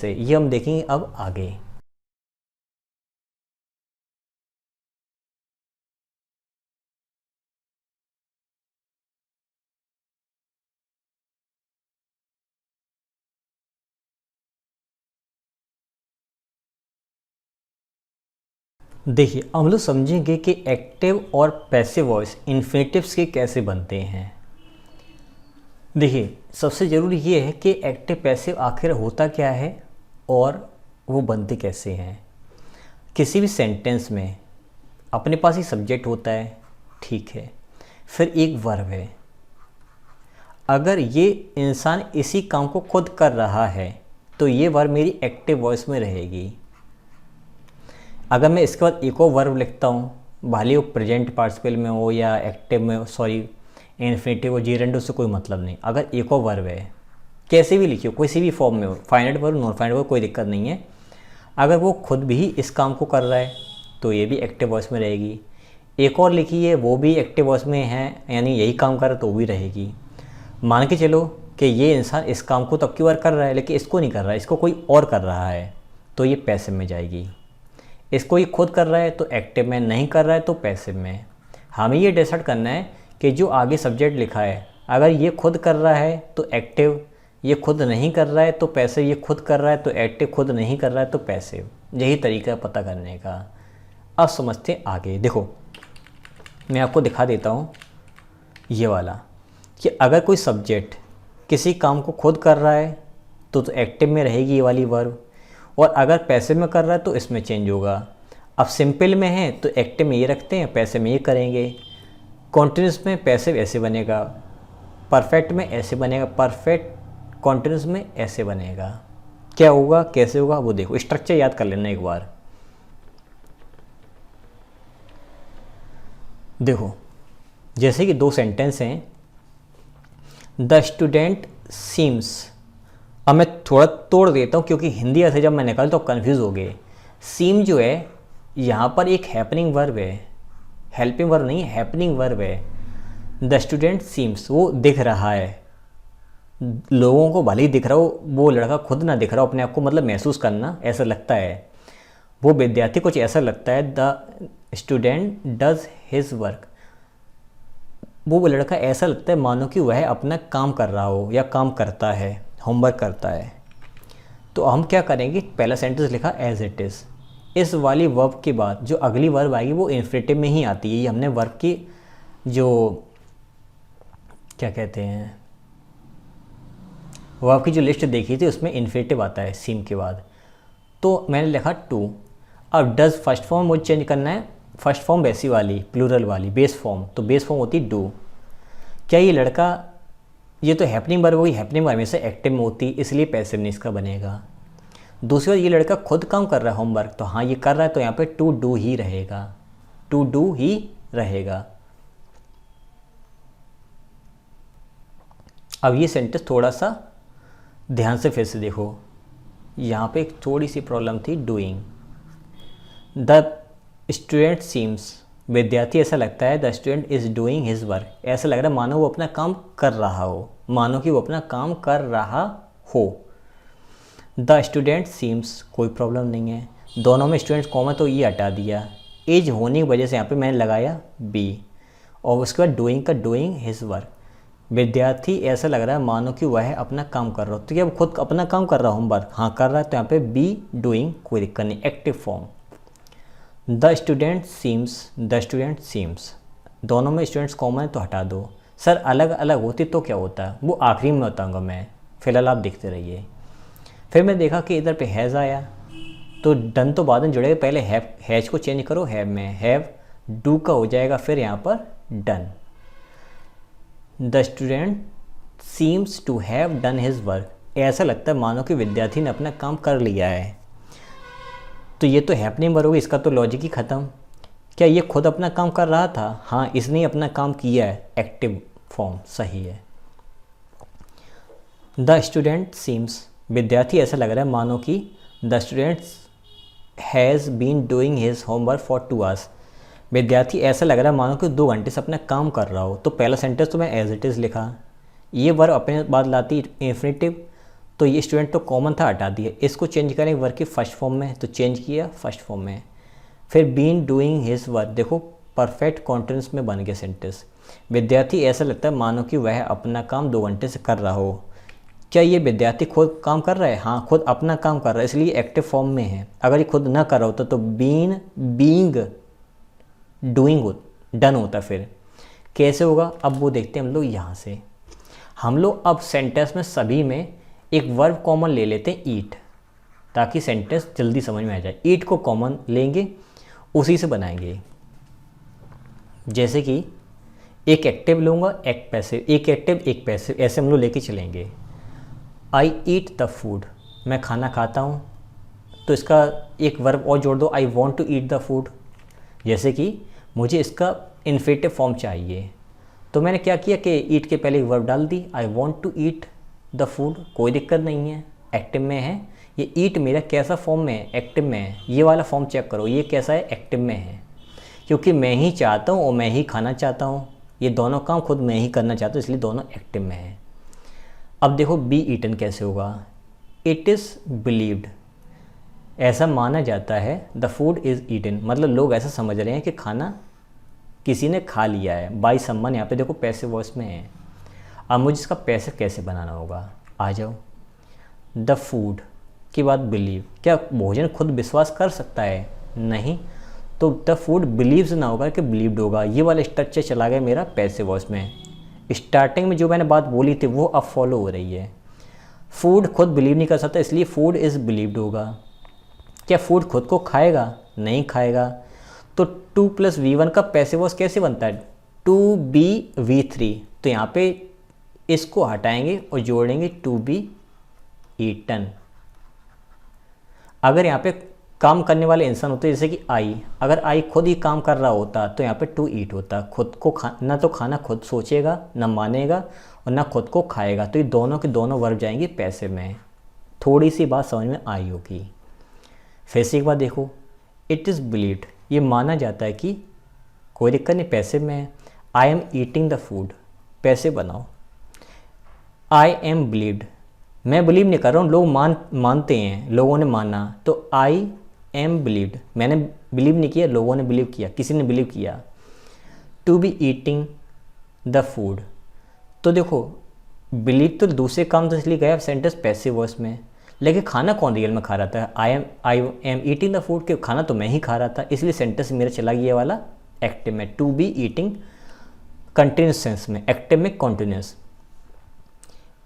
से ये हम देखेंगे अब आगे। देखिए हम लोग समझेंगे कि एक्टिव और पैसिव वॉइस इन्फिनेटिव्स के कैसे बनते हैं। देखिए सबसे ज़रूरी ये है कि एक्टिव पैसिव आखिर होता क्या है और वो बनते कैसे हैं। किसी भी सेंटेंस में अपने पास ही सब्जेक्ट होता है, ठीक है, फिर एक वर्ब है। अगर ये इंसान इसी काम को खुद कर रहा है तो ये वर्ब मेरी एक्टिव वॉइस में रहेगी। अगर मैं इसके बाद एक और वर्ब लिखता हूँ, भले वो प्रेजेंट पार्टिसिपल में हो या एक्टिव में, सॉरी इन्फिनेटिव और जीरेंडो से कोई मतलब नहीं। अगर एक और वर्ब है, कैसे भी लिखियो, किसी भी फॉर्म में हो, finite verb non finite verb, कोई दिक्कत नहीं है। अगर वो खुद भी इस काम को कर रहा है तो ये भी एक्टिव वॉइस में रहेगी। एक और लिखिए वो भी एक्टिव वॉइस में है, यानी यही काम कर रहा है तो वो भी रहेगी। मान के चलो कि ये इंसान इस काम को तो अब की बार कर रहा है लेकिन इसको नहीं कर रहा है, इसको कोई और कर रहा है, तो ये पैसिव में जाएगी। इसको ये खुद कर रहा है तो एक्टिव में, नहीं कर रहा है तो पैसिव में। हमें ये डिसाइड करना है कि जो आगे सब्जेक्ट लिखा है, अगर ये खुद कर रहा है तो एक्टिव, ये खुद नहीं कर रहा है तो पैसिव, ये खुद कर रहा है तो एक्टिव, खुद नहीं कर रहा है तो पैसिव। यही तरीका है पता करने का। अब समझते हैं आगे। देखो मैं आपको दिखा देता हूँ ये वाला, कि अगर कोई सब्जेक्ट किसी काम को खुद कर रहा है तो एक्टिव में रहेगी ये वाली वर्ब, और अगर पैसिव में कर रहा है तो इसमें चेंज होगा। अब सिंपल में है तो एक्टिव में ये रखते हैं, पैसिव में ये करेंगे। कॉन्टिन्यूस में पैसिव ऐसे बनेगा, परफेक्ट में ऐसे बनेगा, परफेक्ट कॉन्टिन्यूस में ऐसे बनेगा। क्या होगा, कैसे होगा, वो देखो, स्ट्रक्चर याद कर लेना एक बार। देखो जैसे कि दो सेंटेंस हैं, द स्टूडेंट सीम्स। अब मैं थोड़ा तोड़ देता हूँ क्योंकि हिंदी ऐसे जब मैं निकाल तो कन्फ्यूज़ हो गए। सीम जो है यहाँ पर एक हैपनिंग वर्ब है, हेल्पिंग वर्ब नहीं, हैपनिंग वर्ब है। द स्टूडेंट सीम्स, वो दिख रहा है, लोगों को भले ही दिख रहा हो, वो लड़का खुद ना दिख रहा हो, अपने आप को मतलब महसूस करना, ऐसा लगता है। वो विद्यार्थी कुछ ऐसा लगता है, the student does his work, वो लड़का ऐसा लगता है मानो कि वह अपना काम कर रहा हो या काम करता है, होमवर्क करता है। तो हम क्या करेंगे, पहला सेंटेंस लिखा एज इट इज़, इस वाली वर्ब के बाद जो अगली वर्ब आएगी वो इन्फिनेटिव में ही आती है। ये हमने वर्ब की जो क्या कहते हैं, वर्ब की जो लिस्ट देखी थी उसमें इन्फिनेटिव आता है सीम के बाद। तो मैंने लिखा टू। अब डज फर्स्ट फॉर्म मुझे चेंज करना है, फर्स्ट फॉर्म वैसी वाली प्लूरल वाली बेस फॉर्म, तो बेस फॉर्म होती डू। क्या ये लड़का, ये तो हैपनिंग वर्ब होगी, हैपनिंग वर्ब हमेशा एक्टिव में होती इसलिए पैसिव नहीं इसका बनेगा। दूसरी बात, ये लड़का खुद काम कर रहा है होमवर्क, तो हाँ ये कर रहा है तो यहाँ पे टू डू ही रहेगा, टू डू ही रहेगा। अब ये सेंटेंस थोड़ा सा ध्यान से फिर से देखो, यहाँ पे एक थोड़ी सी प्रॉब्लम थी, डूइंग। द स्टूडेंट सीम्स, विद्यार्थी ऐसा लगता है, the student is doing his work, ऐसा लग रहा है मानो वो अपना काम कर रहा हो, मानो कि वो अपना काम कर रहा हो। द स्टूडेंट सीम्स, कोई प्रॉब्लम नहीं है, दोनों में स्टूडेंट्स कॉमन तो ये हटा दिया। एज होने की वजह से यहाँ पे मैंने लगाया बी, और उसके बाद डूइंग का डूइंग हिज वर्क, विद्यार्थी ऐसा लग रहा है मानो कि वह अपना काम कर रहा हो, तो क्या वो खुद अपना काम कर रहा हो, होमवर्क हाँ कर रहा है, तो यहाँ पे बी डूइंग, कोई दिक्कत नहीं, active form. The student seems, the student seems, दोनों में स्टूडेंट्स कॉमन है तो हटा दो। सर अलग अलग होती तो क्या होता, वो आखिरी में बताऊँगा मैं, फिलहाल आप देखते रहिए। फिर मैं देखा कि इधर पे हैज़ आया, तो डन तो बाद में जुड़ेगा, पहले हैव, हैज को चेंज करो हैव में, हैव डू का हो जाएगा, फिर यहाँ पर done. The student seems to have done his work, ऐसा लगता है मानो कि विद्यार्थी ने अपना काम कर लिया है, तो ये तो हैपनिंग वर्ब होगी, इसका तो लॉजिक ही ख़त्म। क्या ये खुद अपना काम कर रहा था, हाँ इसने अपना काम किया है, एक्टिव फॉर्म सही है। द स्टूडेंट सीम्स, विद्यार्थी ऐसा लग रहा है मानो कि the student has been doing his homework for 2 hours, विद्यार्थी ऐसा लग रहा है मानो कि 2 घंटे से अपना काम कर रहा हो। तो पहला सेंटेंस तो मैं एज इट इज़ लिखा, ये वर्ब अपने बाद लाती इन्फिनेटिव, तो ये स्टूडेंट तो कॉमन था, हटा दिया। इसको चेंज करें वर्क की फर्स्ट फॉर्म में, तो चेंज किया फर्स्ट फॉर्म में। फिर बीन डूइंग हिज वर्क, देखो परफेक्ट कॉन्टिन्यूस में बन गया सेंटेंस। विद्यार्थी ऐसा लगता है मानो कि वह अपना काम 2 घंटे से कर रहा हो। क्या ये विद्यार्थी खुद काम कर रहा है? हाँ, खुद अपना काम कर रहा है, इसलिए एक्टिव फॉर्म में है। अगर ये खुद ना कर रहा होता तो बीन बीइंग डूइंग डन होता। फिर कैसे होगा अब वो देखते हैं हम लोग यहाँ से। हम लोग अब सेंटेंस में सभी में एक वर्ब कॉमन ले लेते हैं, ईट, ताकि सेंटेंस जल्दी समझ में आ जाए। ईट को कॉमन लेंगे, उसी से बनाएंगे। जैसे कि एक एक्टिव लूँगा, एक पैसिव, एक एक्टिव एक पैसिव, ऐसे हम लोग लेके चलेंगे। आई ईट द फूड, मैं खाना खाता हूँ, तो इसका एक वर्ब और जोड़ दो, I want to eat the food. जैसे कि मुझे इसका इन्फिनेटिव फॉर्म चाहिए, तो मैंने क्या किया कि ईट के पहले एक वर्ब डाल दी, I want to eat the food. कोई दिक्कत नहीं है, एक्टिव में है। ये ईट मेरा कैसा फॉर्म में है? एक्टिव में है। ये वाला फॉर्म चेक करो, ये कैसा है? एक्टिव में है, क्योंकि मैं ही चाहता हूँ और मैं ही खाना चाहता हूँ। ये दोनों काम खुद मैं ही करना चाहता हूँ, इसलिए दोनों एक्टिव में है। अब देखो बी ईटन कैसे होगा। इट इज़ बिलीव्ड, ऐसा माना जाता है, द फूड इज़ ईटन, मतलब लोग ऐसा समझ रहे हैं कि खाना किसी ने खा लिया है। बाई सम्मान यहाँ पे देखो पैसिव वॉइस में है। अब मुझे इसका पैसिव कैसे बनाना होगा, आ जाओ। द फूड के बाद बिलीव, क्या भोजन खुद विश्वास कर सकता है? नहीं, तो द फूड बिलीव्स ना होगा कि बिलीव्ड होगा। ये वाला स्ट्रक्चर चला गया मेरा पैसिव वॉइस में। स्टार्टिंग में जो मैंने बात बोली थी वो अब फॉलो हो रही है। फूड खुद बिलीव नहीं कर सकता, इसलिए फूड इज़ बिलीव्ड होगा। क्या फूड खुद को खाएगा? नहीं खाएगा। तो 2 + V1 का पैसिव वॉइस कैसे बनता है? 2BV3। तो यहाँ पे इसको हटाएंगे और जोड़ेंगे 2B ईटन। अगर यहाँ पे काम करने वाले इंसान होते जैसे कि आई, अगर आई खुद ही काम कर रहा होता तो यहाँ पे टू ईट होता। खुद को ना तो खाना खुद सोचेगा, ना मानेगा और ना खुद को खाएगा, तो ये दोनों के दोनों वर्ब जाएंगे पैसिव में। थोड़ी सी बात समझ में आई होगी। फिर से एक बार देखो, इट इज़ बिलीव्ड, ये माना जाता है कि कोई दिक्कत नहीं, पैसिव में है। I am eating the food, passive बनाओ। आई एम बिलीव्ड, मैं बिलीव नहीं कर रहा हूँ, लोग मानते हैं, लोगों ने माना, तो आई एम बिलीव्ड, मैंने बिलीव नहीं किया, लोगों ने बिलीव किया, किसी ने बिलीव किया। To be eating the food, तो देखो बिलीव तो दूसरे काम तो इसलिए गया सेंटेंस पैसिव वॉइस में, लेकिन खाना कौन रियल में खा रहा था? I am eating the food, के खाना तो मैं ही खा रहा था, इसलिए सेंटेंस मेरा चला गया वाला एक्टिव में। To be eating continuous sense में, एक्टिव में कॉन्टिन्यूस।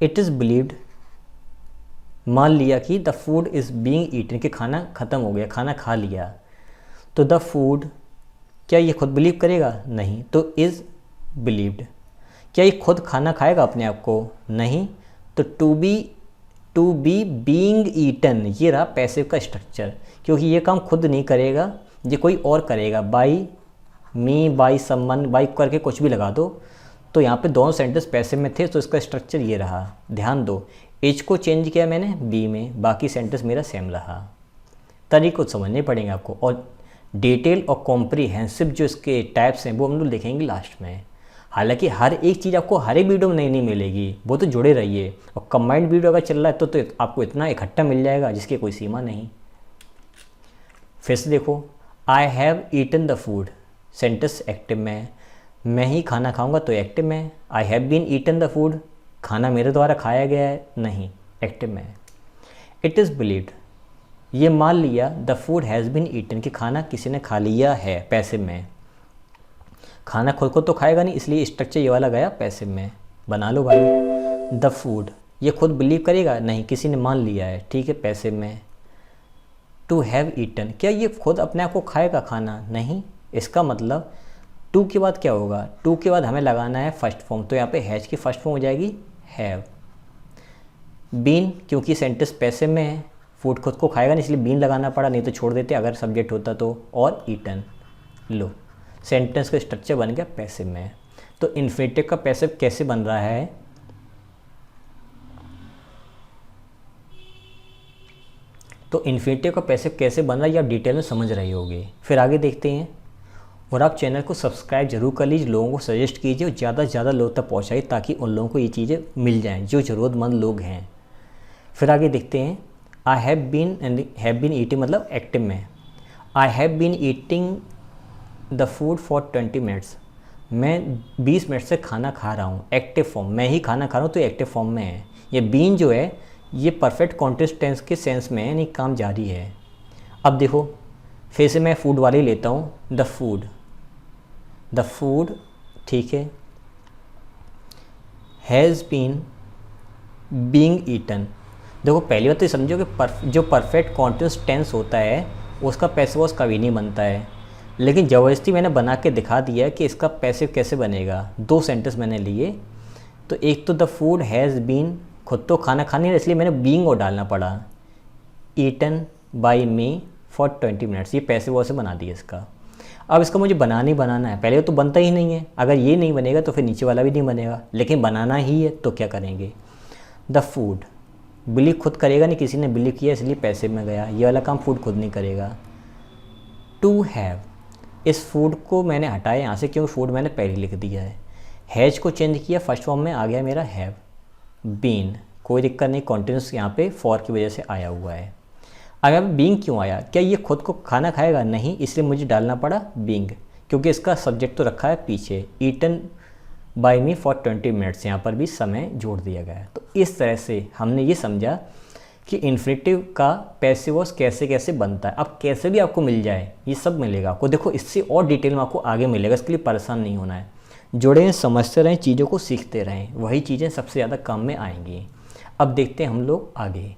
इट इज़ बिलीव्ड, मान लिया कि the food is being eaten, कि खाना ख़त्म हो गया, खाना खा लिया। तो द फूड, क्या ये खुद बिलीव करेगा? नहीं, तो इज़ बिलीव्ड। क्या ये खुद खाना खाएगा अपने आप को? नहीं, तो टू बी बीइंग ईटन, ये रहा पैसिव का स्ट्रक्चर, क्योंकि ये काम खुद नहीं करेगा, ये कोई और करेगा। By me, by someone, by करके कुछ भी लगा दो, तो यहाँ पे दोनों सेंटेंस पैसिव में थे, तो इसका स्ट्रक्चर ये रहा। ध्यान दो, एच को चेंज किया मैंने बी में, बाकी सेंटेंस मेरा सेम रहा। तरीके को समझने पड़ेंगे आपको, और डिटेल और कॉम्प्रीहेंसिव जो इसके टाइप्स हैं वो हम लोग देखेंगे लास्ट में। हालांकि हर एक चीज़ आपको हर एक वीडियो में नहीं मिलेगी, वो तो जुड़े रहिए। और कंबाइंड वीडियो अगर चल रहा है तो आपको इतना इकट्ठा मिल जाएगा जिसकी कोई सीमा नहीं। फिर से देखो, I have eaten the food, sentence active में, मैं ही खाना खाऊंगा तो एक्टिव में। I have been eaten the food, खाना मेरे द्वारा खाया गया है, नहीं, एक्टिव में। इट इज़ बिलीव्ड, ये मान लिया the food has been eaten, कि खाना किसी ने खा लिया है, पैसिव में। खाना खुद को तो खाएगा नहीं, इसलिए स्ट्रक्चर ये वाला गया पैसिव में। बना लो भाई। द फूड, ये खुद बिलीव करेगा? नहीं, किसी ने मान लिया है, ठीक है, पैसिव में। टू हैव ईटन, क्या ये खुद अपने आप को खाएगा खाना? नहीं, इसका मतलब टू के बाद क्या होगा? टू के बाद हमें लगाना है फर्स्ट फॉर्म, तो यहाँ पे हैज की फर्स्ट फॉर्म हो जाएगी हैव। बीन, क्योंकि सेंटेंस पैसिव में है, फूड खुद को खाएगा नहीं, इसलिए बीन लगाना पड़ा, नहीं तो छोड़ देते अगर सब्जेक्ट होता तो। और ईटन, लो सेंटेंस का स्ट्रक्चर बन गया पैसिव में। तो इन्फिनेटिव का पैसिव कैसे बन रहा है? तो इन्फिनेटिव का पैसिव कैसे बन रहा है ये आप डिटेल में समझ रहे होगे। फिर आगे देखते हैं। और आप चैनल को सब्सक्राइब जरूर कर लीजिए, लोगों को सजेस्ट कीजिए और ज़्यादा से ज़्यादा लोग तक पहुँचाइए, ताकि उन लोगों को ये चीज़ें मिल जाएं जो ज़रूरतमंद लोग हैं। फिर आगे देखते हैं, आई हैव बीन ईटिंग मतलब एक्टिव में, I have been eating the food for 20 minutes, मैं 20 मिनट से खाना खा रहा हूँ। एक्टिव फॉर्म, मैं ही खाना खा रहा हूँ तो एक्टिव फॉर्म में है। ये बीन जो है ये परफेक्ट कॉन्टिन्यूअस टेंस के सेंस में है, यानी काम जारी है। अब देखो फिर से मैं फूड वाले लेता हूँ, द फूड ठीक है, हैज़ बीन बीइंग ईटन। देखो पहली बात तो ये समझो कि जो परफेक्ट कॉन्टिन्यूअस टेंस होता है उसका पैसिव वॉइस कभी नहीं बनता है, लेकिन ज़बरदस्ती मैंने बना के दिखा दिया कि इसका पैसिव कैसे बनेगा। 2 सेंटेंस मैंने लिए, तो एक तो द फूड हैज़ बीन, खुद तो खाना खा नहीं रहा इसलिए मैंने बीइंग और डालना पड़ा, eaten by me for 20 minutes, ये पैसिव वॉइस से बना दिया इसका। अब इसका मुझे बनाना है, पहले तो बनता ही नहीं है, अगर ये नहीं बनेगा तो फिर नीचे वाला भी नहीं बनेगा, लेकिन बनाना ही है तो क्या करेंगे, द फूड, बिलीव खुद करेगा नहीं, किसी ने बिलीव किया इसलिए पैसिव में गया, ये वाला काम फूड खुद नहीं करेगा। टू हैव, इस फूड को मैंने हटाया यहाँ से क्योंकि फूड मैंने पहले लिख दिया है। हैज को चेंज किया, फर्स्ट फॉर्म में आ गया मेरा हैव बीन, कोई दिक्कत नहीं, कॉन्टिन्यूस यहाँ पे फॉर की वजह से आया हुआ है। अगर बीइंग क्यों आया, क्या ये खुद को खाना खाएगा, नहीं, इसलिए मुझे डालना पड़ा बीइंग, क्योंकि इसका सब्जेक्ट तो रखा है पीछे, eaten by me for 20 minutes, यहाँ पर भी समय जोड़ दिया गया है। तो इस तरह से हमने ये समझा कि इन्फिनेटिव का पैसिव वॉइस कैसे कैसे बनता है। अब कैसे भी आपको मिल जाए ये सब मिलेगा आपको, देखो इससे और डिटेल में आपको आगे मिलेगा, इसके लिए परेशान नहीं होना है, जुड़े समझते रहें, चीज़ों को सीखते रहें, वही चीज़ें सबसे ज़्यादा काम में आएंगी। अब देखते हैं हम लोग आगे।